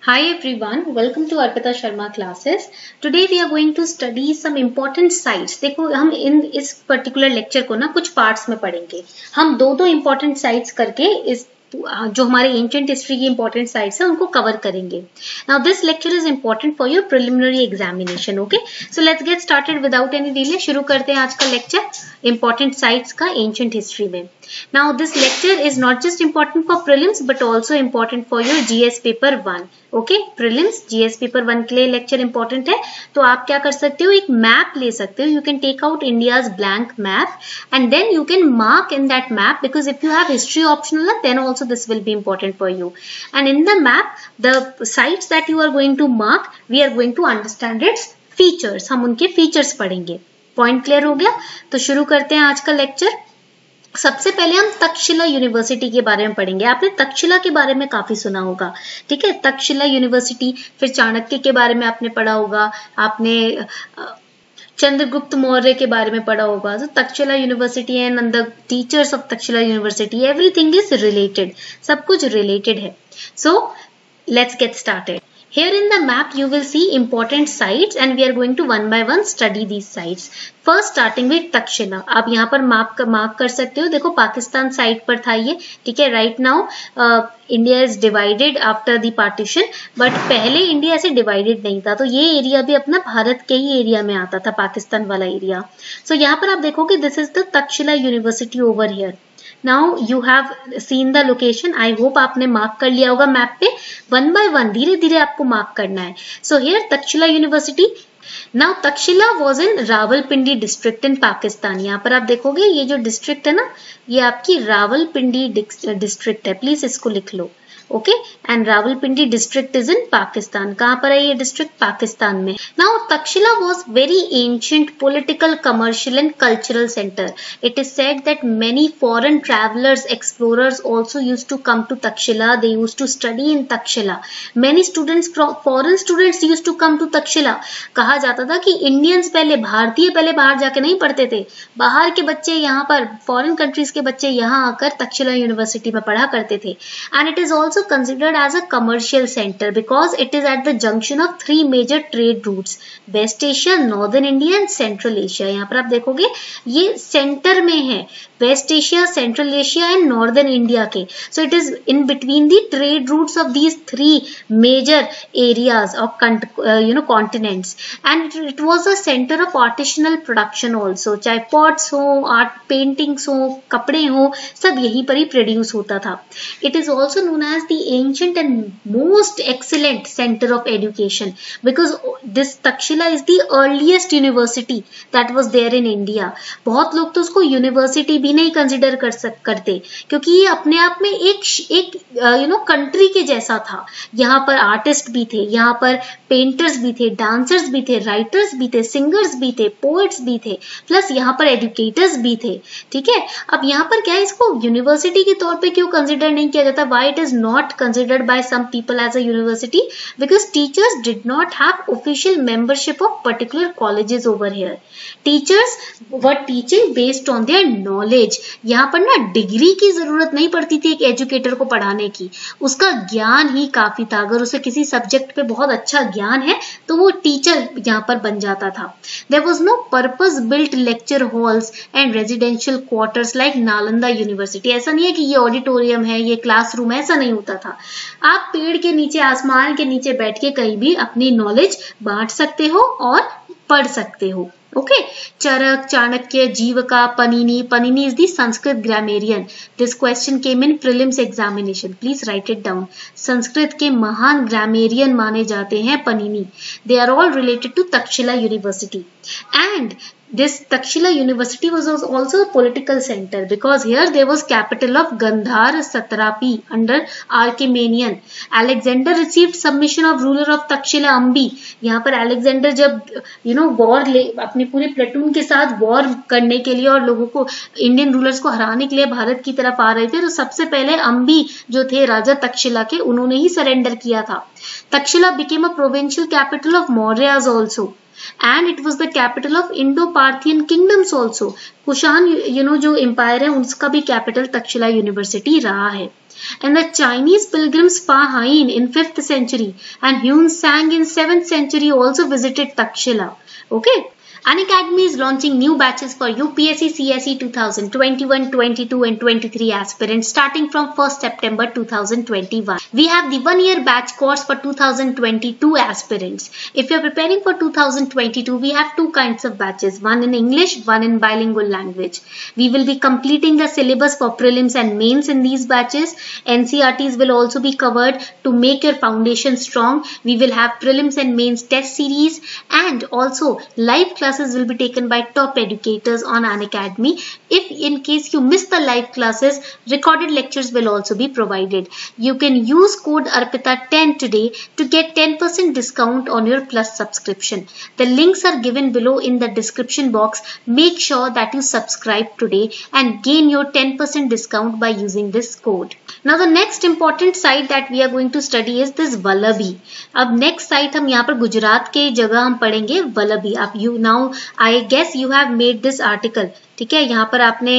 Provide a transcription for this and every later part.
Hi everyone, welcome to Arpita Sharma classes. Today we are going to study some important sites. देखो हम इस particular lecture को ना कुछ parts में पढ़ेंगे. हम दो important sites करके इस जो हमारे ancient history की important sites है उनको cover करेंगे. Now this lecture is important for your preliminary examination. Okay, so let's get started without any delay. शुरू करते हैं आज का lecture important sites का ancient history में. Now this lecture is not just important for prelims but also important for your GS paper 1. Okay prelims GS paper 1 के लिए lecture important है. तो आप क्या कर सकते हो, एक मैप ले सकते हो. You can take out India's blank map and then you can mark in that map because if you have history optional then also this will be important for you. And in the map the sites that you are going to mark we are going to understand its features. हम उनके features पढ़ेंगे. Point clear हो गया? तो शुरू करते हैं आज का लेक्चर. सबसे पहले हम तक्षशिला यूनिवर्सिटी के बारे में पढ़ेंगे. आपने तक्षशिला के बारे में काफी सुना होगा, ठीक है. तक्षशिला यूनिवर्सिटी, फिर चाणक्य के बारे में आपने पढ़ा होगा, आपने चंद्रगुप्त मौर्य के बारे में पढ़ा होगा. तो Takshashila university and the teachers of Takshashila university, everything is related, सब कुछ रिलेटेड है. So let's get started. Here in the map you will see important sites and we are going to one by one study these sites. First starting with Takshashila. आप यहाँ पर mark कर सकते हो. देखो पाकिस्तान साइड पर था ये, ठीक है. Right now India is divided after the partition, but पहले इंडिया ऐसे डिवाइडेड नहीं था. तो ये एरिया भी अपना भारत के ही एरिया में आता था, पाकिस्तान वाला एरिया. सो यहाँ पर आप देखोगे this is the Takshashila university over here. Now you have seen the location. I hope आपने मार्क कर लिया होगा मैप पे. वन बाय वन धीरे धीरे आपको मार्क करना है. So here Takshashila university. Now Takshashila was in Rawalpindi district in Pakistan. यहाँ पर आप देखोगे ये जो डिस्ट्रिक्ट है ना, ये आपकी रावलपिंडी डिस्ट्रिक्ट है. प्लीज इसको लिख लो. Okay, and Rawalpindi district is in Pakistan. कहाँ पर है ये डिस्ट्रिक्ट? पाकिस्तान में. Now Taxila was very ancient political, commercial and cultural centre. It is said that many foreign travellers, explorers also used to come to Taxila. They used to study in Taxila. Many students, foreign students used to come to Taxila. कहा जाता था कि Indians पहले, भारतीय पहले बाहर जाके नहीं पढ़ते थे, बाहर के बच्चे यहाँ पर, फॉरेन कंट्रीज के बच्चे यहाँ आकर तक्षशिला यूनिवर्सिटी में पढ़ा करते थे. And it is also considered as a commercial center because it is at the junction of three major trade routes: West Asia, Northern India and Central Asia. यहाँ पर आप देखोगे ये सेंटर में है, West Asia, Central Asia and northern India के. So it is in between the trade routes of these three major areas of continents. And it was a centre of artisanal production also. चाहे pots हो, art paintings हो, कपड़े हो, सब यहीं पर ही produce होता था. It is also known as the ancient and most excellent centre of education because this Takshashila is the earliest university that was there in India. बहुत लोग तो उसको यूनिवर्सिटी भी नहीं कंसिडर करते क्योंकि ये अपने आप में एक कंट्री के जैसा था. यहाँ पर आर्टिस्ट भी थे, यहाँ पर पेंटर्स भी थे, डांसर्स भी थे, राइटर्स भी थे, सिंगर्स भी थे, पोएट्स भी थे, प्लस यहाँ पर एजुकेटर्स भी थे. ठीक है, अब यहाँ पर क्या है, इसको यूनिवर्सिटी के तौर पे क्यों कंसिडर नहीं किया जाता? Why it is not considered by some people as a university? Because teachers did not have official membership of particular colleges over here. Teachers were teaching based on their knowledge. यहाँ पर ना degree की जरूरत नहीं पड़ती थी एक educator को पढ़ाने की, उसका ज्ञान ही काफी था. अगर उसे किसी सब्जेक्ट पे बहुत अच्छा ज्ञान है तो वो टीचर यहाँ पर बन जाता था. There was no purpose built lecture halls and residential quarters like Nalanda university. ऐसा नहीं है कि ये ऑडिटोरियम है, ये क्लासरूम, ऐसा नहीं होता था. आप पेड़ के नीचे, आसमान के नीचे बैठ के कहीं भी अपनी नॉलेज बांट सकते हो और पढ़ सकते हो. Okay, Charak, Chanakya, Jivaka, Panini. Panini is the Sanskrit grammarian. This question came in prelims examination. Please write it down. Sanskrit के महान grammarian माने जाते हैं पनीनी. They are all related to Takshila University. And this Takshila University was also a political center because here there was capital of Gandhar Satrapi under Achaemenian. Alexander received submission of ruler of Takshila Ambi. यहाँ पर Alexander जब war अपने पूरे platoon के साथ war करने के लिए और लोगों को, इंडियन रूलर्स को हराने के लिए भारत की तरफ आ रहे थे, तो सबसे पहले अम्बी जो थे राजा तक्षशिला के, उन्होंने ही सरेंडर किया था. Takshashila became a provincial capital of Mauryas also. and it was the capital of Indo-Parthian kingdoms also. Kushan जो एम्पायर है उसका भी कैपिटल तक्षशिला यूनिवर्सिटी रहा है. And the Chinese pilgrims Pa Hain in 5th century and Huan Sang in 7th century also visited Takshila. Okay. Unacademy is launching new batches for UPSC CSE 2021, 22 and 23 aspirants starting from 1st September 2021. We have the 1-year batch course for 2022 aspirants. If you are preparing for 2022, we have two kinds of batches, one in English, one in bilingual language. We will be completing the syllabus for prelims and mains in these batches. NCERTs will also be covered to make your foundation strong. We will have prelims and mains test series, and also live classes will be taken by top educators on Unacademy. If in case you miss the live classes, recorded lectures will also be provided. You can use code ARPITA10 today to get 10% discount on your Plus subscription. The links are given below in the description box. Make sure that you subscribe today and gain your 10% discount by using this code. Now the next important site that we are going to study is this Vallabhi. अब next site हम यहाँ पर गुजरात के जगह हम पढ़ेंगे Vallabhi. अब I guess you have made this article. ठीक है, यहाँ पर आपने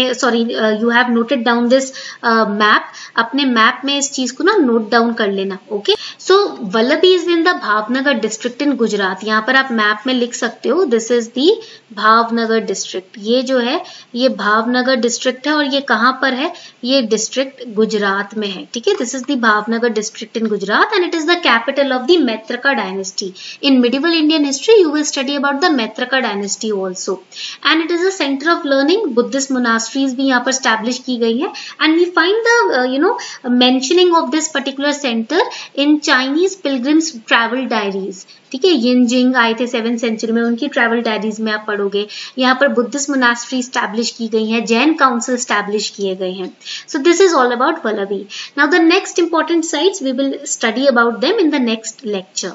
you have noted down this map. अपने मैप में इस चीज को ना नोट डाउन कर लेना. Okay, so Vallabhi is in the Bhavnagar district in Gujarat. यहाँ पर आप मैप में लिख सकते हो, this is the Bhavnagar district. ये जो है ये भावनगर डिस्ट्रिक्ट है और ये कहाँ पर है, ये डिस्ट्रिक्ट गुजरात में है. ठीक है, this is the Bhavnagar district in Gujarat and it is the capital of the Maitraka dynasty. In medieval Indian history you will study about the Maitraka dynasty also, and it is a centre of learning. Buddhist monasteries भी यहाँ पर establish की गई है, and we find the mentioning of this particular centre in Chinese pilgrims travel diaries. ठीक है, यिनजिंग आए थे 7th सेंचुरी में, उनकी ट्रैवल डायरीज में आप पढ़ोगे. यहाँ पर बुद्धिस्ट मोनास्ट्री स्टैब्लिश की गई हैं, जैन काउंसिल स्टैब्लिश किए गए हैं. So this is all about Vallabhi. Now the next important sites we will study about them in the next lecture.